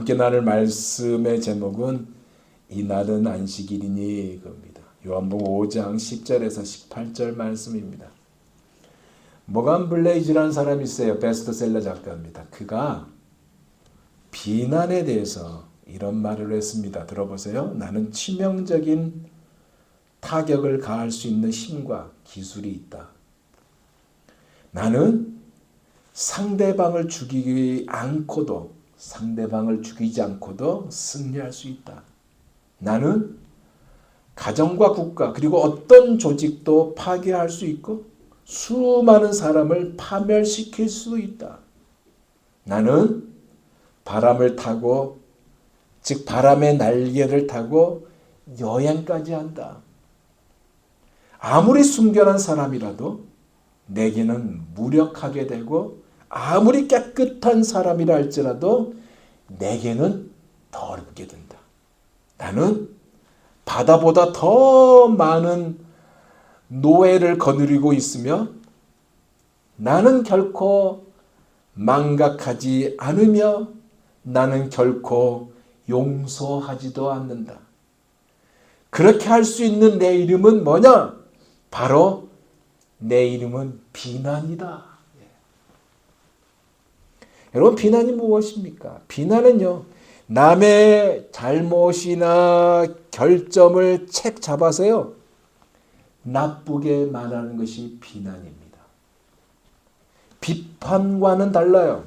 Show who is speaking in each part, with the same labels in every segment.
Speaker 1: 함께 나눌 말씀의 제목은 이날은 안식일이니 겁니다. 요한복음 5장 10절에서 18절 말씀입니다. 모간 블레이즈라는 사람이 있어요. 베스트셀러 작가입니다. 그가 비난에 대해서 이런 말을 했습니다. 들어보세요. 나는 치명적인 타격을 가할 수 있는 힘과 기술이 있다. 나는 상대방을 죽이지 않고도 승리할 수 있다. 나는 가정과 국가 그리고 어떤 조직도 파괴할 수 있고 수많은 사람을 파멸시킬 수도 있다. 나는 바람을 타고 즉 바람의 날개를 타고 여행까지 한다. 아무리 순결한 사람이라도 내게는 무력하게 되고 아무리 깨끗한 사람이라 할지라도 내게는 더럽게 된다. 나는 바다보다 더 많은 노예를 거느리고 있으며 나는 결코 망각하지 않으며 나는 결코 용서하지도 않는다. 그렇게 할 수 있는 내 이름은 뭐냐? 바로 내 이름은 비난이다. 여러분, 비난이 무엇입니까? 비난은요, 남의 잘못이나 결점을 책 잡아서요, 나쁘게 말하는 것이 비난입니다. 비판과는 달라요.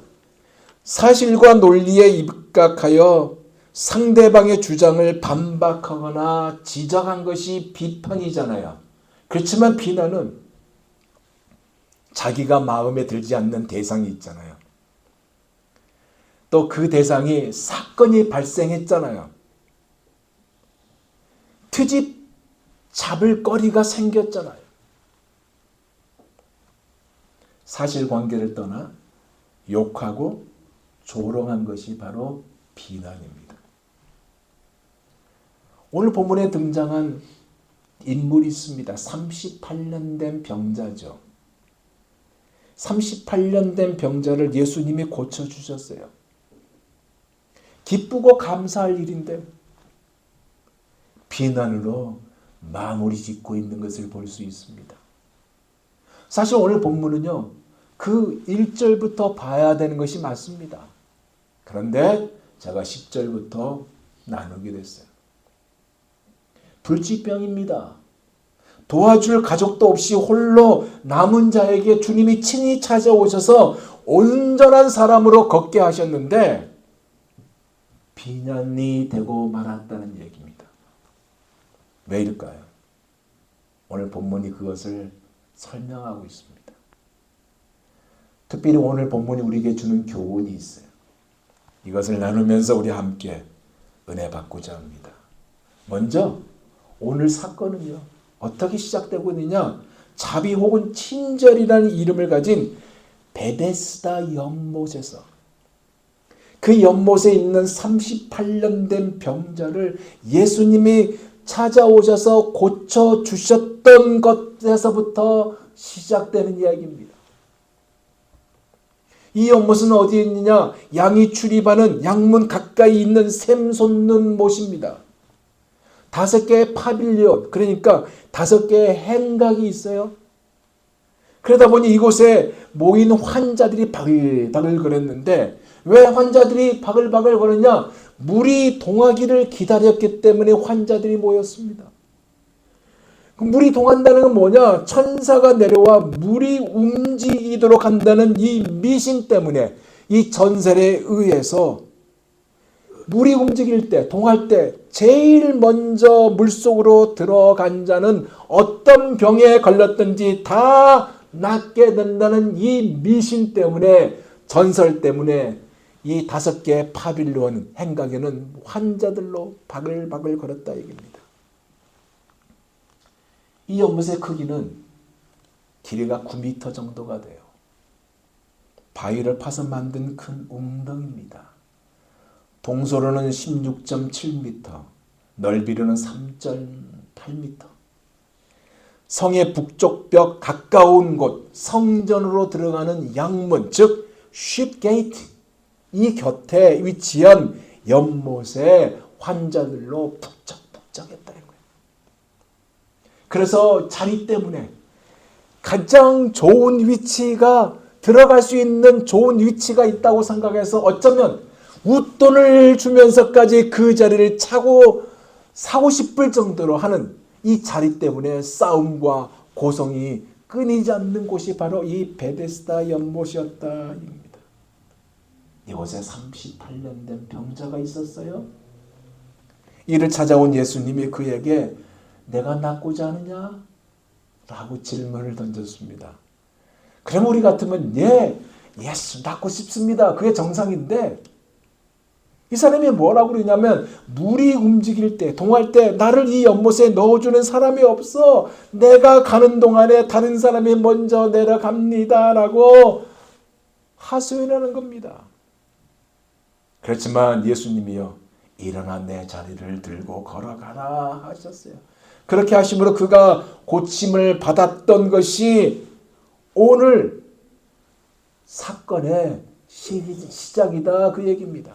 Speaker 1: 사실과 논리에 입각하여 상대방의 주장을 반박하거나 지적한 것이 비판이잖아요. 그렇지만 비난은 자기가 마음에 들지 않는 대상이 있잖아요. 또 그 대상이 사건이 발생했잖아요. 트집 잡을 거리가 생겼잖아요. 사실관계를 떠나 욕하고 조롱한 것이 바로 비난입니다. 오늘 본문에 등장한 인물이 있습니다. 38년 된 병자죠. 38년 된 병자를 예수님이 고쳐주셨어요. 기쁘고 감사할 일인데 비난으로 마무리 짓고 있는 것을 볼 수 있습니다. 사실 오늘 본문은요, 그 1절부터 봐야 되는 것이 맞습니다. 그런데 제가 10절부터 나누게 됐어요. 불치병입니다. 도와줄 가족도 없이 홀로 남은 자에게 주님이 친히 찾아오셔서 온전한 사람으로 걷게 하셨는데 비난이 되고 말았다는 얘기입니다. 왜일까요? 오늘 본문이 그것을 설명하고 있습니다. 특별히 오늘 본문이 우리에게 주는 교훈이 있어요. 이것을 나누면서 우리 함께 은혜 받고자 합니다. 먼저 오늘 사건은요, 어떻게 시작되고 있느냐? 자비 혹은 친절이라는 이름을 가진 베데스다 연못에서 그 연못에 있는 38년 된 병자를 예수님이 찾아오셔서 고쳐주셨던 것에서부터 시작되는 이야기입니다. 이 연못은 어디에 있느냐? 양이 출입하는 양문 가까이 있는 샘 솟는 못입니다. 5개의 파빌리온, 그러니까 5개의 행각이 있어요. 그러다 보니 이곳에 모인 환자들이 바글바글 거렸는데 왜 환자들이 바글바글 거렸냐? 물이 동하기를 기다렸기 때문에 환자들이 모였습니다. 물이 동한다는 건 뭐냐? 천사가 내려와 물이 움직이도록 한다는 이 미신 때문에 이 전설에 의해서 물이 움직일 때, 동할 때 제일 먼저 물속으로 들어간 자는 어떤 병에 걸렸든지 다 낫게 된다는 이 미신 때문에, 전설 때문에 이 5개의 파빌론 행각에는 환자들로 바글바글 걸었다 얘기입니다. 이 연못의 크기는 길이가 9m 정도가 돼요. 바위를 파서 만든 큰 웅덩이입니다. 동서로는 16.7m, 넓이로는 3.8m. 성의 북쪽 벽 가까운 곳, 성전으로 들어가는 양문, 즉 쉽게이트, 이 곁에 위치한 연못에 환자들로 북적북적했다는 거예요. 그래서 자리 때문에 가장 좋은 위치가 들어갈 수 있는 좋은 위치가 있다고 생각해서 어쩌면 웃돈을 주면서까지 그 자리를 사고 싶을 정도로 하는 이 자리 때문에 싸움과 고성이 끊이지 않는 곳이 바로 이 베데스다 연못이었다입니다. 이곳에 38년 된 병자가 있었어요. 이를 찾아온 예수님이 그에게 내가 낫고자 하느냐? 라고 질문을 던졌습니다. 그럼 우리 같으면 예수 낫고 싶습니다. 그게 정상인데 이 사람이 뭐라고 그러냐면 물이 움직일 때, 동할 때 나를 이 연못에 넣어주는 사람이 없어. 내가 가는 동안에 다른 사람이 먼저 내려갑니다. 라고 하소연하는 겁니다. 그렇지만 예수님이요. 일어나 내 자리를 들고 걸어가라 하셨어요. 그렇게 하심으로 그가 고침을 받았던 것이 오늘 사건의 시작이다 그 얘기입니다.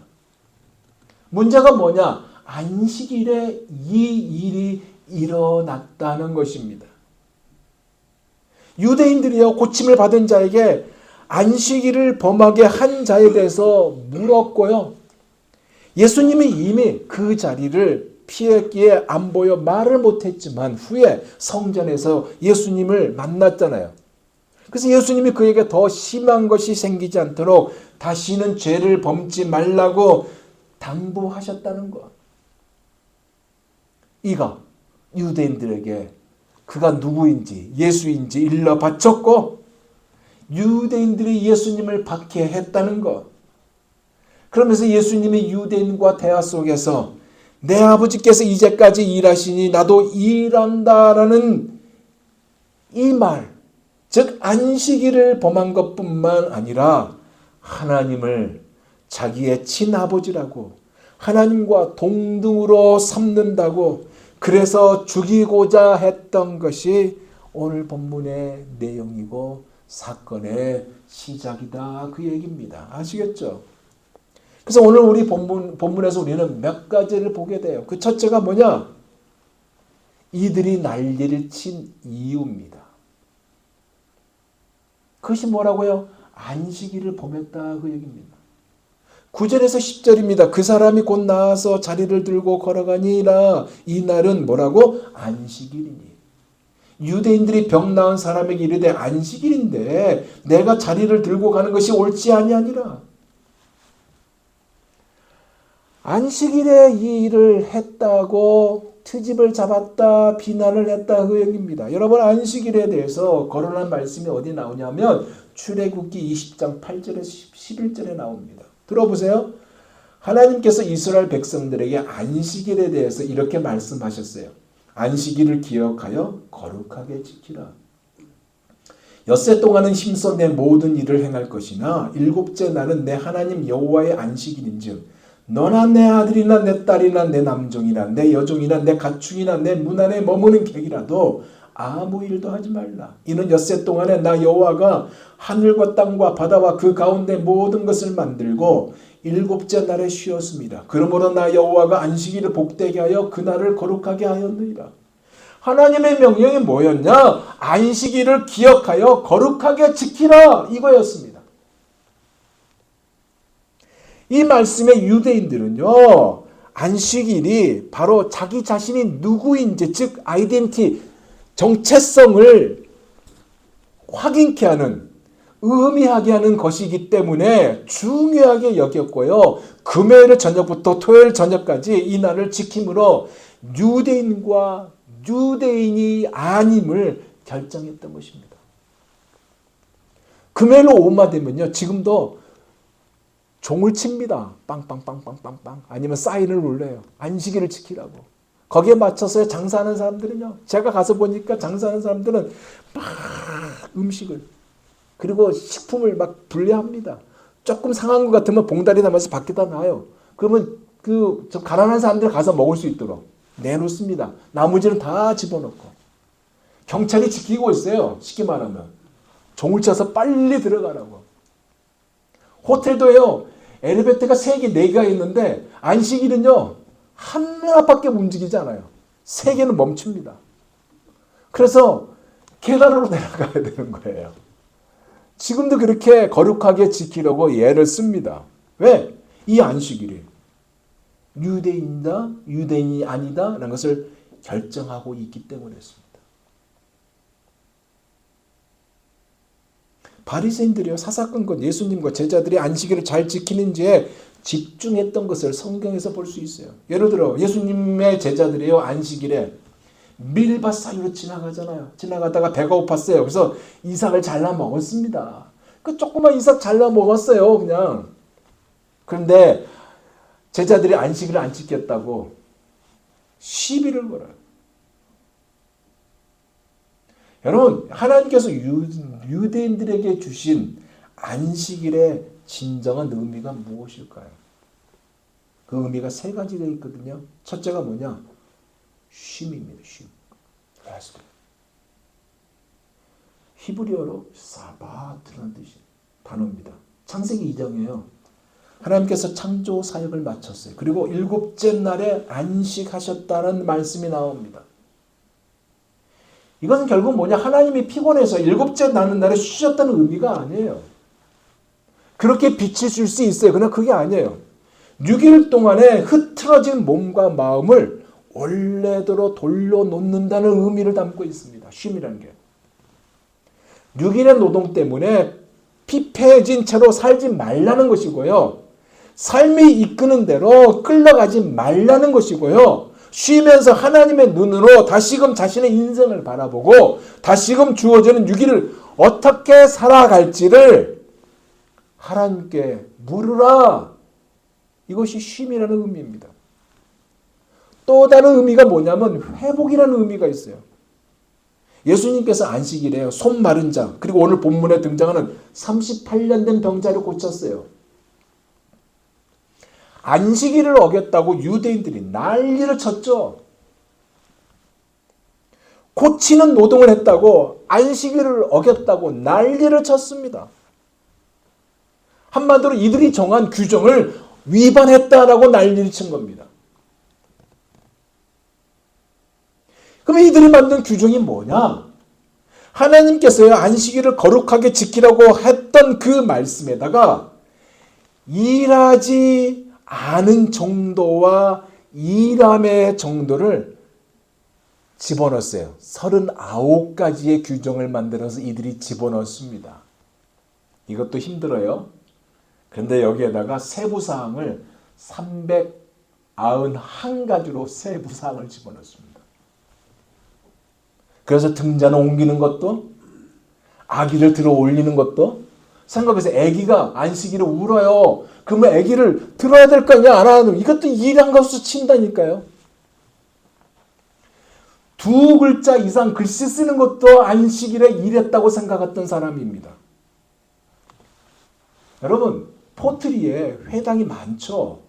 Speaker 1: 문제가 뭐냐? 안식일에 이 일이 일어났다는 것입니다. 유대인들이요 고침을 받은 자에게 안식일을 범하게 한 자에 대해서 물었고요. 예수님이 이미 그 자리를 피했기에 안 보여 말을 못했지만 후에 성전에서 예수님을 만났잖아요. 그래서 예수님이 그에게 더 심한 것이 생기지 않도록 다시는 죄를 범지 말라고 당부하셨다는 것. 이가 유대인들에게 그가 누구인지 예수인지 일러 바쳤고 유대인들이 예수님을 박해했다는 것. 그러면서 예수님이 유대인과 대화 속에서 내 아버지께서 이제까지 일하시니 나도 일한다라는 이 말, 즉 안식일을 범한 것뿐만 아니라 하나님을 자기의 친아버지라고 하나님과 동등으로 삼는다고 그래서 죽이고자 했던 것이 오늘 본문의 내용이고 사건의 시작이다 그 얘기입니다. 아시겠죠? 그래서 오늘 우리 본문에서 우리는 몇 가지를 보게 돼요. 그 첫째가 뭐냐? 이들이 난리를 친 이유입니다. 그것이 뭐라고요? 안식일을 범했다 그 얘기입니다. 9절에서 10절입니다. 그 사람이 곧 나와서 자리를 들고 걸어가니라. 이 날은 뭐라고? 안식일이니. 유대인들이 병 나은 사람에게 이르되 안식일인데 내가 자리를 들고 가는 것이 옳지 아니하니라. 안식일에 이 일을 했다고 트집을 잡았다 비난을 했다 그 얘기입니다. 여러분 안식일에 대해서 거론한 말씀이 어디 나오냐면 출애굽기 20장 8절에서 11절에 나옵니다. 들어보세요. 하나님께서 이스라엘 백성들에게 안식일에 대해서 이렇게 말씀하셨어요. 안식일을 기억하여 거룩하게 지키라. 엿새 동안은 힘써 내 모든 일을 행할 것이나 일곱째 날은 내 하나님 여호와의 안식일인즉 너나 내 아들이나 내 딸이나 내 남종이나 내 여종이나 내 가축이나 내 문 안에 머무는 객이라도 아무 일도 하지 말라. 이는 엿새 동안에 나 여호와가 하늘과 땅과 바다와 그 가운데 모든 것을 만들고 일곱째 날에 쉬었습니다. 그러므로 나 여호와가 안식일을 복되게 하여 그날을 거룩하게 하였느니라. 하나님의 명령이 뭐였냐? 안식일을 기억하여 거룩하게 지키라 이거였습니다. 이 말씀의 유대인들은요. 안식일이 바로 자기 자신이 누구인지 즉 아이덴티 정체성을 확인케 하는 의미하게 하는 것이기 때문에 중요하게 여겼고요. 금요일 저녁부터 토요일 저녁까지 이 날을 지킴으로 유대인과 유대인이 아님을 결정했던 것입니다. 금요일 오후만 되면요. 지금도 종을 칩니다. 빵빵빵빵빵빵 아니면 사인을 울려요. 안식일을 지키라고. 거기에 맞춰서 장사하는 사람들은요. 제가 가서 보니까 장사하는 사람들은 막 음식을 그리고 식품을 막 분리합니다. 조금 상한 것 같으면 봉다리 담아서 밖에다 놔요. 그러면 그 좀 가난한 사람들 가서 먹을 수 있도록 내놓습니다. 나머지는 다 집어넣고. 경찰이 지키고 있어요. 쉽게 말하면. 종을 쳐서 빨리 들어가라고. 호텔도요. 엘리베이터가 3개, 4개가 있는데 안식일은요. 하나밖에 움직이지 않아요. 3개는 멈춥니다. 그래서 계단으로 내려가야 되는 거예요. 지금도 그렇게 거룩하게 지키려고 예를 씁니다. 왜? 이 안식일이 유대인이다, 유대인이 아니다 라는 것을 결정하고 있기 때문이었습니다. 바리새인들이요, 사사건건 예수님과 제자들이 안식일을 잘 지키는지에 집중했던 것을 성경에서 볼 수 있어요. 예를 들어 예수님의 제자들이요, 안식일에 밀밭 사이로 지나가잖아요. 지나가다가 배가 고팠어요. 그래서 이삭을 잘라 먹었습니다. 그 조그만 이삭 잘라 먹었어요, 그냥. 그런데 제자들이 안식일을 안 지켰다고 시비를 걸어요. 여러분, 하나님께서 유대인들에게 주신 안식일의 진정한 의미가 무엇일까요? 그 의미가 3가지가 있거든요. 첫째가 뭐냐? 쉼입니다. 쉼. 히브리어로 사바트라는 뜻이 단어입니다. 창세기 2장이에요. 하나님께서 창조 사역을 마쳤어요. 그리고 7째 날에 안식하셨다는 말씀이 나옵니다. 이것은 결국 뭐냐? 하나님이 피곤해서 7째 나는 날에 쉬셨다는 의미가 아니에요. 그렇게 빛을 줄 수 있어요. 그러나 그게 아니에요. 6일 동안에 흐트러진 몸과 마음을 원래대로 돌려놓는다는 의미를 담고 있습니다. 쉼이라는 게. 6일의 노동 때문에 피폐해진 채로 살지 말라는 것이고요. 삶이 이끄는 대로 끌려가지 말라는 것이고요. 쉬면서 하나님의 눈으로 다시금 자신의 인생을 바라보고 다시금 주어지는 6일을 어떻게 살아갈지를 하나님께 물으라. 이것이 쉼이라는 의미입니다. 또 다른 의미가 뭐냐면 회복이라는 의미가 있어요. 예수님께서 안식일에 손 마른 자, 그리고 오늘 본문에 등장하는 38년 된 병자를 고쳤어요. 안식일을 어겼다고 유대인들이 난리를 쳤죠. 고치는 노동을 했다고 안식일을 어겼다고 난리를 쳤습니다. 한마디로 이들이 정한 규정을 위반했다라고 난리를 친 겁니다. 그럼 이들이 만든 규정이 뭐냐? 하나님께서요, 안식일을 거룩하게 지키라고 했던 그 말씀에다가 일하지 않은 정도와 일함의 정도를 집어넣었어요. 39가지의 규정을 만들어서 이들이 집어넣습니다. 이것도 힘들어요. 그런데 여기에다가 세부사항을 391가지로 세부사항을 집어넣습니다. 그래서 등잔을 옮기는 것도, 아기를 들어 올리는 것도, 생각해서 아기가 안식일에 울어요. 그러면 아기를 들어야 될 거 아니야? 안 하는, 이것도 일한 것으로 친다니까요. 2글자 이상 글씨 쓰는 것도 안식일에 일했다고 생각했던 사람입니다. 여러분, 포트리에 회당이 많죠?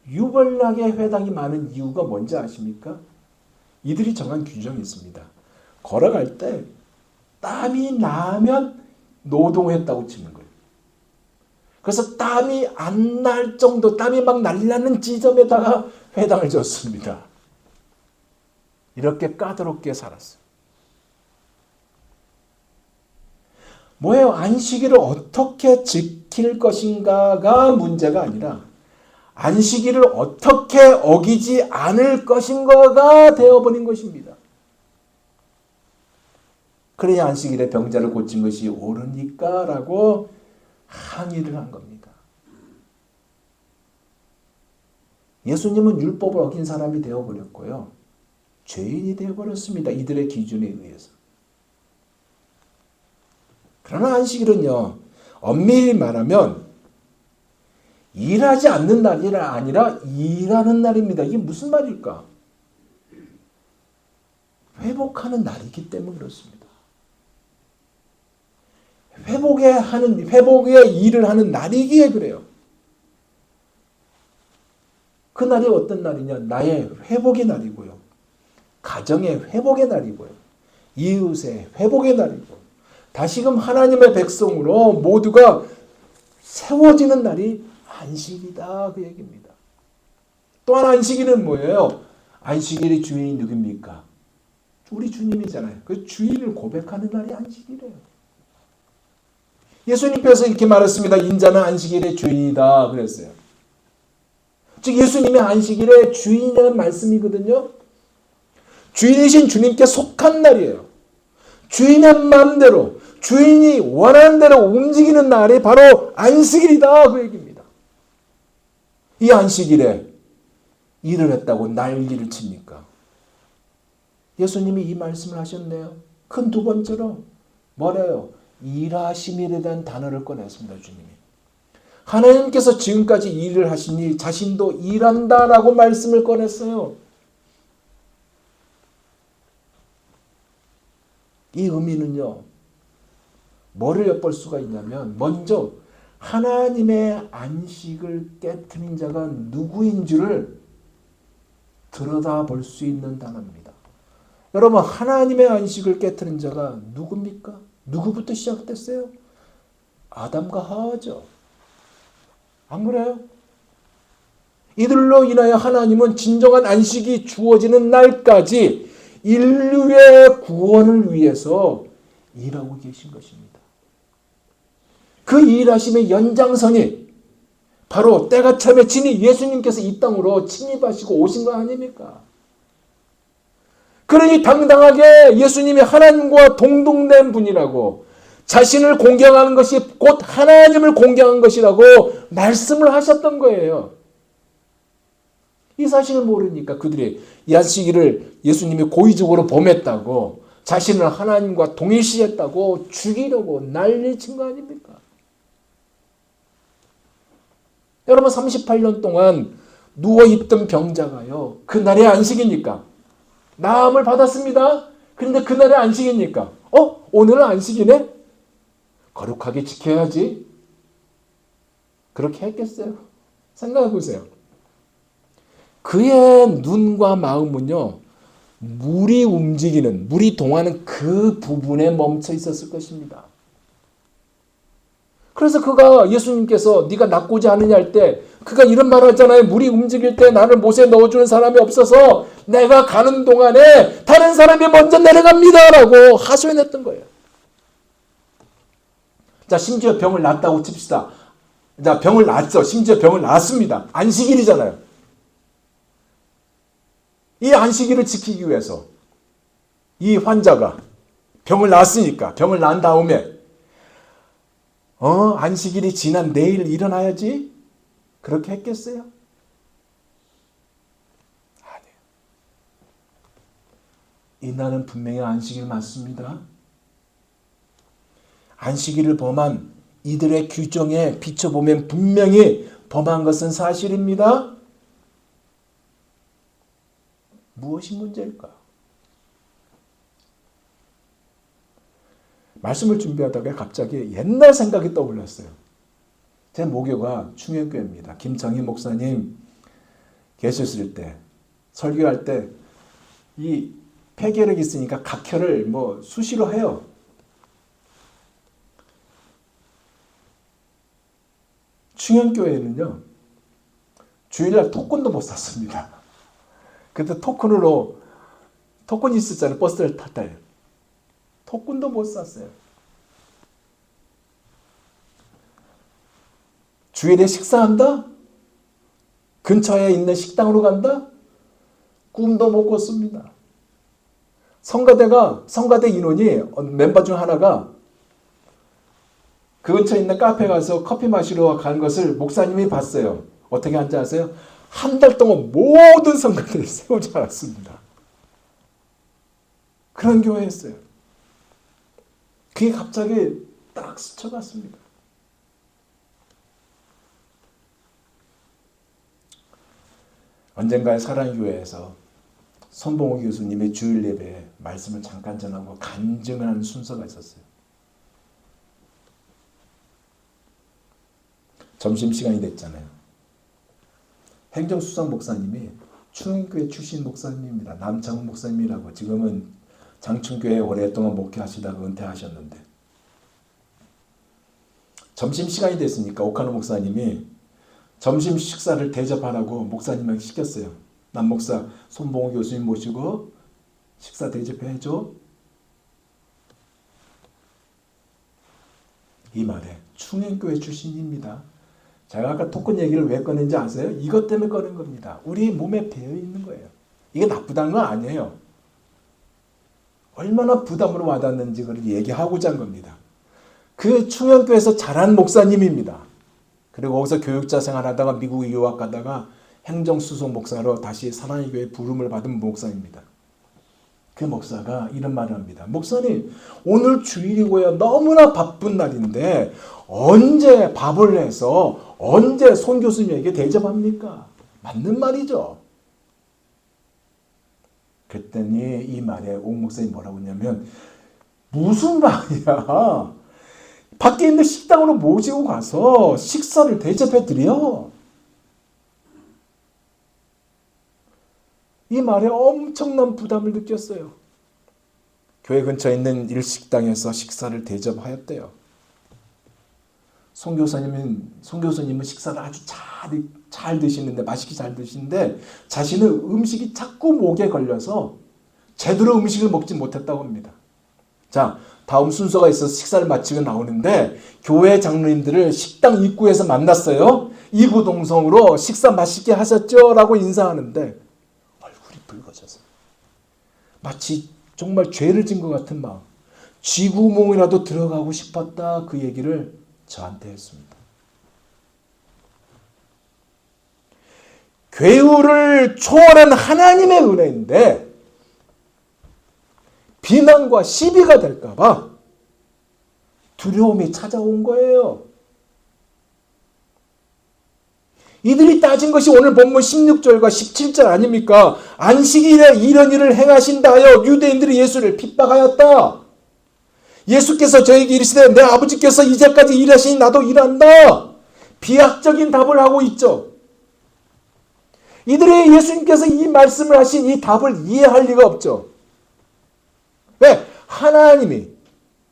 Speaker 1: 유별나게 회당이 많은 이유가 뭔지 아십니까? 이들이 정한 규정이 있습니다. 걸어갈 때 땀이 나면 노동했다고 치는 거예요. 그래서 땀이 안 날 정도, 땀이 막 날라는 지점에다가 회당을 졌습니다. 이렇게 까다롭게 살았어요. 뭐예요? 안식일을 어떻게 지킬 것인가가 문제가 아니라 안식일을 어떻게 어기지 않을 것인가가 되어버린 것입니다. 그래야 안식일에 병자를 고친 것이 옳으니까 라고 항의를 한 겁니다. 예수님은 율법을 어긴 사람이 되어버렸고요. 죄인이 되어버렸습니다. 이들의 기준에 의해서. 그러나 안식일은요, 엄밀히 말하면 일하지 않는 날이 아니라 일하는 날입니다. 이게 무슨 말일까? 회복하는 날이기 때문에 그렇습니다. 회복의 일을 하는 날이기에 그래요. 그 날이 어떤 날이냐? 나의 회복의 날이고요. 가정의 회복의 날이고요. 이웃의 회복의 날이고, 다시금 하나님의 백성으로 모두가 세워지는 날이 안식이다 그 얘기입니다. 또한 안식일은 뭐예요? 안식일의 주인이 누굽니까? 우리 주님이잖아요. 그 주인을 고백하는 날이 안식이래요. 예수님께서 이렇게 말했습니다. 인자는 안식일의 주인이다 그랬어요. 즉 예수님의 안식일의 주인이라는 말씀이거든요. 주인이신 주님께 속한 날이에요. 주인의 마음대로 주인이 원하는 대로 움직이는 날이 바로 안식일이다 그 얘기입니다. 이 안식일에 일을 했다고 난리를 칩니까? 예수님이 이 말씀을 하셨네요. 큰 두 번째로 뭐래요? 일하심에 대한 단어를 꺼냈습니다. 주님이. 하나님께서 지금까지 일을 하시니 자신도 일한다라고 말씀을 꺼냈어요. 이 의미는요. 뭐를 엿볼 수가 있냐면 먼저 하나님의 안식을 깨트린 자가 누구인 줄을 들여다볼 수 있는 단어입니다. 여러분 하나님의 안식을 깨트린 자가 누굽니까? 누구부터 시작됐어요? 아담과 하와죠. 안 그래요? 이들로 인하여 하나님은 진정한 안식이 주어지는 날까지 인류의 구원을 위해서 일하고 계신 것입니다. 그 일하심의 연장선이 바로 때가 참에 친히 예수님께서 이 땅으로 침입하시고 오신 거 아닙니까? 그러니 당당하게 예수님이 하나님과 동등된 분이라고 자신을 공경하는 것이 곧 하나님을 공경한 것이라고 말씀을 하셨던 거예요. 이 사실을 모르니까 그들이 이 안식일을 예수님이 고의적으로 범했다고 자신을 하나님과 동일시했다고 죽이려고 난리친 거 아닙니까? 여러분 38년 동안 누워있던 병자가요. 그날의 안식이니까 나음을 받았습니다. 그런데 그날의 안식이니까 오늘은 안식이네? 거룩하게 지켜야지. 그렇게 했겠어요? 생각해 보세요. 그의 눈과 마음은요. 물이 동하는 그 부분에 멈춰 있었을 것입니다. 그래서 그가 예수님께서 네가 낫고자 하느냐 할 때 그가 이런 말을 하잖아요. 물이 움직일 때 나를 못에 넣어주는 사람이 없어서 내가 가는 동안에 다른 사람이 먼저 내려갑니다 라고 하소연했던 거예요. 자, 심지어 병을 낫다고 칩시다. 자, 병을 낫죠. 심지어 병을 낫습니다. 안식일이잖아요. 이 안식일을 지키기 위해서 이 환자가 병을 낫으니까 병을 난 다음에 안식일이 지난 내일 일어나야지 그렇게 했겠어요? 아니에요. 이날은 분명히 안식일 맞습니다. 안식일을 범한 이들의 규정에 비춰보면 분명히 범한 것은 사실입니다. 무엇이 문제일까요? 말씀을 준비하다가 갑자기 옛날 생각이 떠올랐어요. 제 모교가 충현교회입니다. 김정희 목사님 계셨을 때 설교할 때 이 폐결핵이 있으니까 각혈을 수시로 해요. 충현교회는요. 주일날 토큰도 못 샀습니다. 그때 토큰이 있었잖아요. 버스를 탈 때. 토큰도 못 샀어요. 주일에 식사한다? 근처에 있는 식당으로 간다? 꿈도 못 꿨습니다. 성가대 인원이 멤버 중 하나가 그 근처에 있는 카페에 가서 커피 마시러 간 것을 목사님이 봤어요. 어떻게 한지 아세요? 한 달 동안 모든 성가대를 세우지 않았습니다. 그런 교회였어요. 그게 갑자기 딱 스쳐갔습니다. 언젠가의 사랑교회에서 손봉호 교수님의 주일 예배에 말씀을 잠깐 전하고 간증을 하는 순서가 있었어요. 점심시간이 됐잖아요. 행정수석 목사님이 충현교회 출신 목사님입니다. 남창훈 목사님이라고 지금은 장충교회에 오랫동안 목회하시다가 은퇴하셨는데 점심시간이 됐으니까 오카노 목사님이 점심 식사를 대접하라고 목사님에게 시켰어요. 남 목사 손봉호 교수님 모시고 식사 대접해줘. 이 말에 충행교회 출신입니다. 제가 아까 토큰 얘기를 왜 꺼낸지 아세요? 이것 때문에 꺼낸 겁니다. 우리 몸에 배어 있는 거예요. 이게 나쁘다는 건 아니에요. 얼마나 부담으로 와닿는지 그걸 얘기하고자 한 겁니다. 그 충영교회에서 자란 목사님입니다. 그리고 거기서 교육자 생활하다가 미국에 유학 가다가 행정수석 목사로 다시 사랑의 교회 부름을 받은 목사입니다. 그 목사가 이런 말을 합니다. 목사님, 오늘 주일이고요. 너무나 바쁜 날인데 언제 밥을 해서 언제 손 교수님에게 대접합니까? 맞는 말이죠. 그랬더니 이 말에 옥 목사님이 뭐라고 했냐면 무슨 말이야. 밖에 있는 식당으로 모시고 가서 식사를 대접해 드려. 이 말에 엄청난 부담을 느꼈어요. 교회 근처에 있는 일식당에서 식사를 대접하였대요. 송 교수님은 식사를 아주 잘 드시는데, 맛있게 잘 드시는데 자신은 음식이 자꾸 목에 걸려서 제대로 음식을 먹지 못했다고 합니다. 자, 다음 순서가 있어서 식사를 마치고 나오는데 교회 장로님들을 식당 입구에서 만났어요. 이구동성으로 식사 맛있게 하셨죠? 라고 인사하는데 얼굴이 붉어져서 마치 정말 죄를 진 것 같은 마음, 쥐구멍이라도 들어가고 싶었다, 그 얘기를 저한테 했습니다. 괴우를 초월한 하나님의 은혜인데 비난과 시비가 될까 봐 두려움이 찾아온 거예요. 이들이 따진 것이 오늘 본문 16절과 17절 아닙니까? 안식일에 이런 일을 행하신다 하여 유대인들이 예수를 핍박하였다. 예수께서 저에게 이르시되 내 아버지께서 이제까지 일하시니 나도 일한다. 비약적인 답을 하고 있죠. 이들이 예수님께서 이 말씀을 하신 이 답을 이해할 리가 없죠. 왜? 하나님이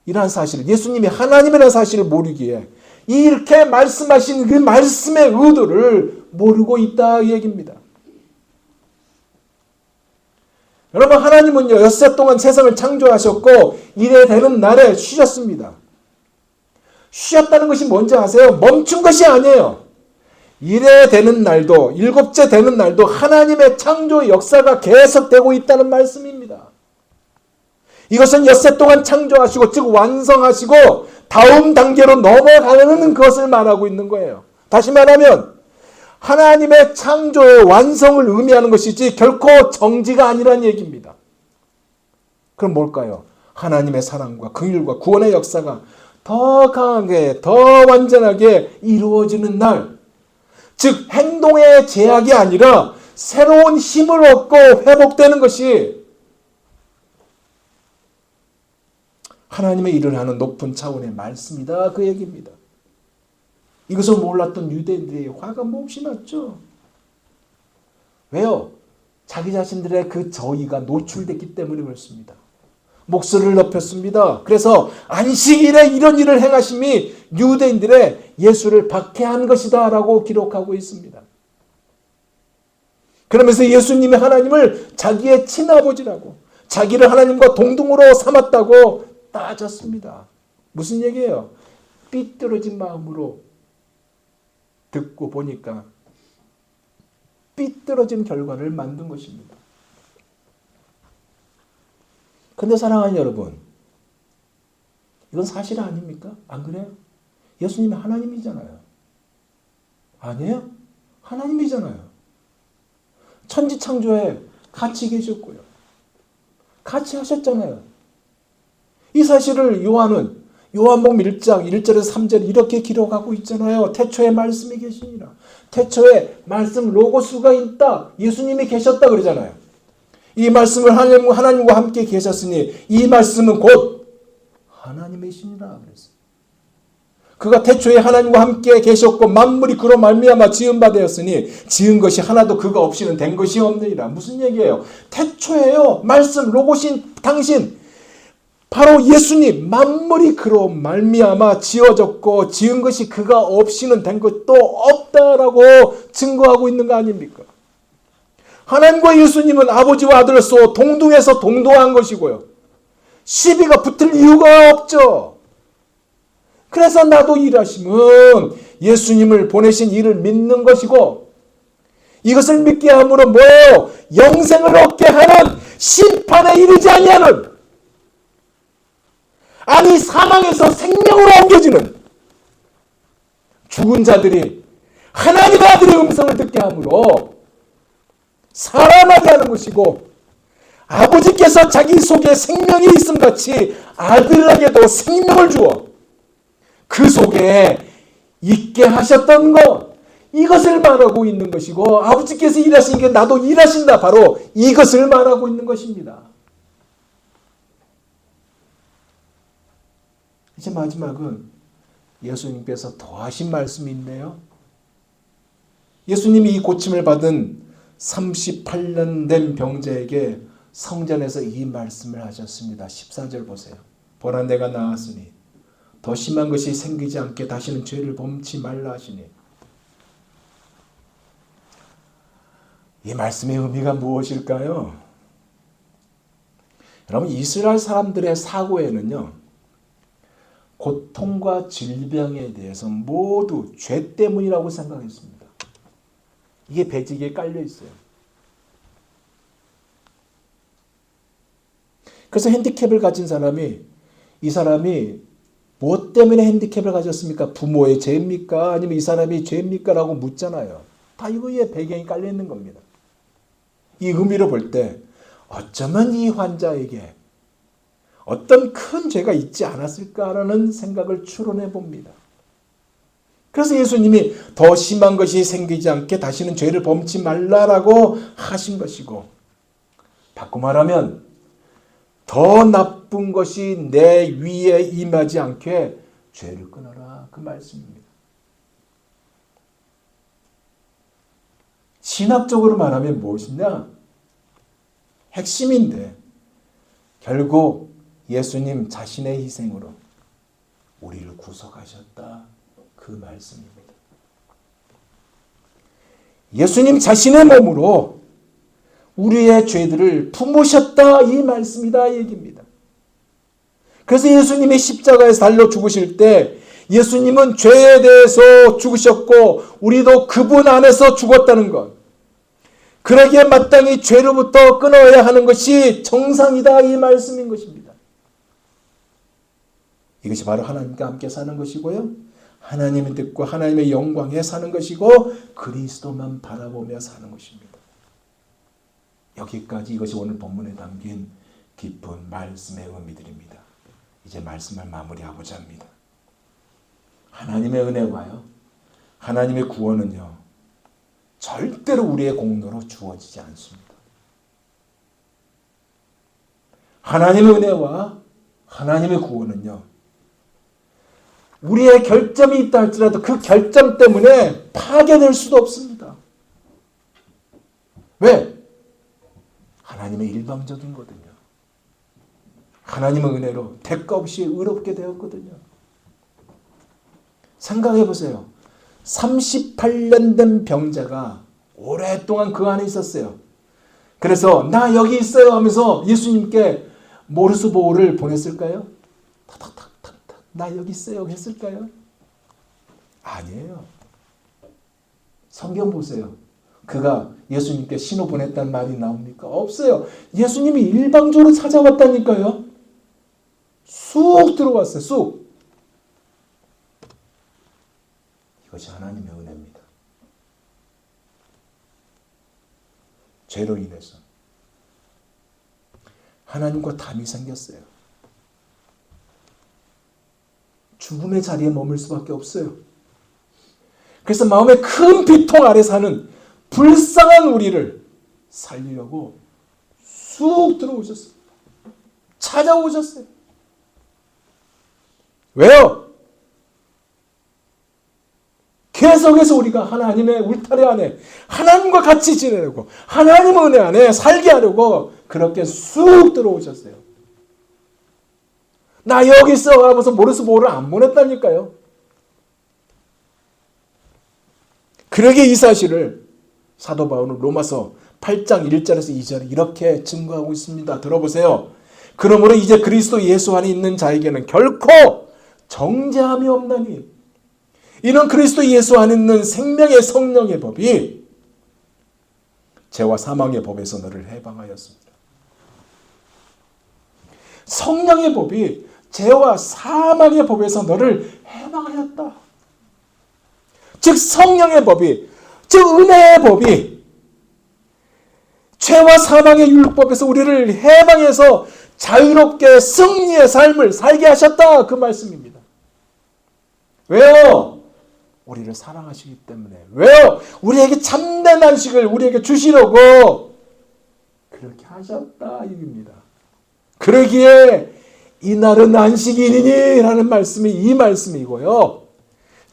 Speaker 1: 이란 사실을, 예수님이 하나님이라는 사실을 모르기에 이렇게 말씀하신 그 말씀의 의도를 모르고 있다, 이 얘기입니다. 여러분, 하나님은요, 엿새 동안 세상을 창조하셨고 이래 되는 날에 쉬셨습니다. 쉬었다는 것이 뭔지 아세요? 멈춘 것이 아니에요. 이래 되는 날도, 일곱째 되는 날도 하나님의 창조의 역사가 계속되고 있다는 말씀입니다. 이것은 엿새 동안 창조하시고, 즉 완성하시고 다음 단계로 넘어가는 것을 말하고 있는 거예요. 다시 말하면 하나님의 창조의 완성을 의미하는 것이지 결코 정지가 아니라는 얘기입니다. 그럼 뭘까요? 하나님의 사랑과 긍휼과 구원의 역사가 더 강하게, 더 완전하게 이루어지는 날, 즉 행동의 제약이 아니라 새로운 힘을 얻고 회복되는 것이 하나님의 일을 하는 높은 차원의 말씀이다, 그 얘기입니다. 이것을 몰랐던 유대인들의 화가 몹시 났죠. 왜요? 자기 자신들의 그 저의가 노출됐기 때문에 그렇습니다. 목소리를 높였습니다. 그래서 안식일에 이런 일을 행하심이 유대인들의 예수를 박해한 것이다 라고 기록하고 있습니다. 그러면서 예수님이 하나님을 자기의 친아버지라고, 자기를 하나님과 동등으로 삼았다고 따졌습니다. 무슨 얘기예요? 삐뚤어진 마음으로 듣고 보니까 삐뚤어진 결과를 만든 것입니다. 근데 사랑하는 여러분, 이건 사실 아닙니까? 안 그래요? 예수님이 하나님이잖아요. 아니에요? 하나님이잖아요. 천지창조에 같이 계셨고요. 같이 하셨잖아요. 이 사실을 요한복음 1장 1절에서 3절 이렇게 기록하고 있잖아요. 태초에 말씀이 계시니라. 태초에 말씀 로고스가 있다. 예수님이 계셨다 그러잖아요. 이 말씀을 하나님과 함께 계셨으니 이 말씀은 곧 하나님이시니라 그랬어요. 그가 태초에 하나님과 함께 계셨고 만물이 그로 말미암아 지은 바 되었으니 지은 것이 하나도 그가 없이는 된 것이 없느니라. 무슨 얘기예요? 태초에요. 말씀 로고신 당신, 바로 예수님 만물이 그로 말미암아 지어졌고 지은 것이 그가 없이는 된 것도 없다라고 증거하고 있는 거 아닙니까? 하나님과 예수님은 아버지와 아들로서 동등해서 동등한 것이고요. 시비가 붙을 이유가 없죠. 그래서 나도 일하심은 예수님을 보내신 이를 믿는 것이고 이것을 믿게 함으로 뭐예요? 영생을 얻게 하는 심판에 이르지 아니하는 아니 사망에서 생명으로 옮겨지는 죽은 자들이 하나님의 아들의 음성을 듣게 함으로 살아나게 하는 것이고 아버지께서 자기 속에 생명이 있음 같이 아들에게도 생명을 주어 그 속에 있게 하셨던 것 이것을 말하고 있는 것이고 아버지께서 일하시니까 나도 일하신다 바로 이것을 말하고 있는 것입니다. 이제 마지막은 예수님께서 더하신 말씀이 있네요. 예수님이 이 고침을 받은 38년 된 병자에게 성전에서 이 말씀을 하셨습니다. 14절 보세요. 보라 내가 나았으니 더 심한 것이 생기지 않게 다시는 죄를 범치 말라 하시니 이 말씀의 의미가 무엇일까요? 여러분 이스라엘 사람들의 사고에는요. 고통과 질병에 대해서 모두 죄 때문이라고 생각했습니다. 이게 배지기에 깔려 있어요. 그래서 핸디캡을 가진 사람이 이 사람이 무엇 때문에 핸디캡을 가졌습니까? 부모의 죄입니까? 아니면 이 사람이 죄입니까? 라고 묻잖아요. 다 이거에 배경이 깔려 있는 겁니다. 이 의미로 볼 때 어쩌면 이 환자에게 어떤 큰 죄가 있지 않았을까라는 생각을 추론해 봅니다. 그래서 예수님이 더 심한 것이 생기지 않게 다시는 죄를 범치 말라라고 하신 것이고 바꿔 말하면 더 나쁜 것이 내 위에 임하지 않게 죄를 끊어라 그 말씀입니다. 신학적으로 말하면 무엇이냐? 핵심인데 결국 예수님 자신의 희생으로 우리를 구속하셨다 그 말씀입니다. 예수님 자신의 몸으로 우리의 죄들을 품으셨다 이 말씀이다 이 얘기입니다. 그래서 예수님이 십자가에서 달려 죽으실 때 예수님은 죄에 대해서 죽으셨고 우리도 그분 안에서 죽었다는 것. 그러기에 마땅히 죄로부터 끊어야 하는 것이 정상이다 이 말씀인 것입니다. 이것이 바로 하나님과 함께 사는 것이고요. 하나님의 뜻과 하나님의 영광에 사는 것이고 그리스도만 바라보며 사는 것입니다. 여기까지 이것이 오늘 본문에 담긴 깊은 말씀의 의미들입니다. 이제 말씀을 마무리하고자 합니다. 하나님의 은혜와요. 하나님의 구원은요. 절대로 우리의 공로로 주어지지 않습니다. 하나님의 은혜와 하나님의 구원은요. 우리의 결점이 있다 할지라도 그 결점 때문에 파괴될 수도 없습니다. 왜? 하나님의 일방적인 거든요. 하나님의 은혜로 대가 없이 의롭게 되었거든요. 생각해 보세요. 38년 된 병자가 오랫동안 그 안에 있었어요. 그래서 나 여기 있어요 하면서 예수님께 모르스보호를 보냈을까요? 탁탁탁탁탁 나 여기 있어요 했을까요? 아니에요. 성경 보세요. 그가 예수님께 신호 보냈다는 말이 나옵니까? 없어요. 예수님이 일방적으로 찾아왔다니까요. 쑥 들어왔어요. 쑥. 이것이 하나님의 은혜입니다. 죄로 인해서 하나님과 담이 생겼어요. 죽음의 자리에 머물 수밖에 없어요. 그래서 마음의 큰 비통 아래 사는 불쌍한 우리를 살리려고 쑥 들어오셨어요. 찾아오셨어요. 왜요? 계속해서 우리가 하나님의 울타리 안에 하나님과 같이 지내려고 하나님의 은혜 안에 살게 하려고 그렇게 쑥 들어오셨어요. 나 여기 있어 하면서 모르스보를 안 보냈다니까요. 그러게 이 사실을 사도 바울은 로마서 8장 1절에서 2절 이렇게 증거하고 있습니다. 들어보세요. 그러므로 이제 그리스도 예수 안에 있는 자에게는 결코 정죄함이 없나니 이는 그리스도 예수 안에 있는 생명의 성령의 법이 죄와 사망의 법에서 너를 해방하였습니다. 성령의 법이 죄와 사망의 법에서 너를 해방하였다. 즉 성령의 법이, 즉 은혜의 법이 죄와 사망의 율법에서 우리를 해방해서 자유롭게 승리의 삶을 살게 하셨다. 그 말씀입니다. 왜요? 우리를 사랑하시기 때문에. 왜요? 우리에게 참된 안식을 우리에게 주시려고 그렇게 하셨다. 이겁니다. 그러기에 이날은 안식일이니 라는 말씀이 이 말씀이고요.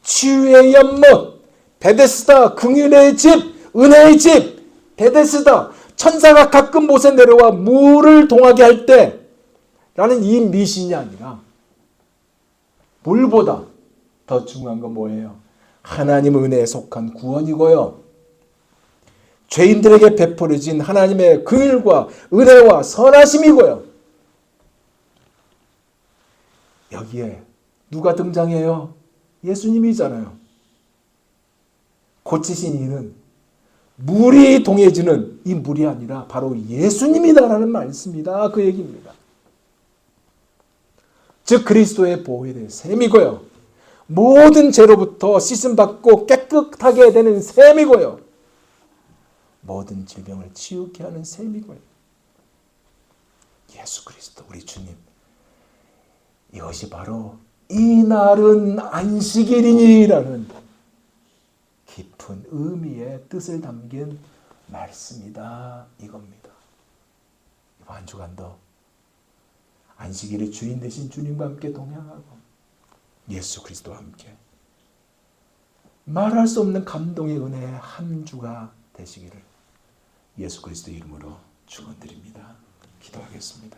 Speaker 1: 치유의 연못, 베데스다, 긍휼의 집, 은혜의 집, 베데스다, 천사가 가끔 못에 내려와 물을 동하게 할 때 라는 이 미신이 아니라 물보다 더 중요한 건 뭐예요? 하나님 은혜에 속한 구원이고요. 죄인들에게 베풀어진 하나님의 긍휼과 은혜와 선하심이고요. 여기에 누가 등장해요? 예수님이잖아요. 고치신 이는 물이 동해지는 이 물이 아니라 바로 예수님이다라는 말씀이다. 그 얘기입니다. 즉 그리스도의 보혈의 대한 셈이고요. 모든 죄로부터 씻음받고 깨끗하게 되는 셈이고요. 모든 질병을 치유케 하는 셈이고요. 예수 그리스도 우리 주님, 이것이 바로 이날은 안식일이니라는 깊은 의미의 뜻을 담긴 말씀이다 이겁니다. 이번 한 주간도 안식일의 주인 되신 주님과 함께 동행하고 예수 그리스도와 함께 말할 수 없는 감동의 은혜의 한 주가 되시기를 예수 그리스도 이름으로 축원드립니다. 기도하겠습니다.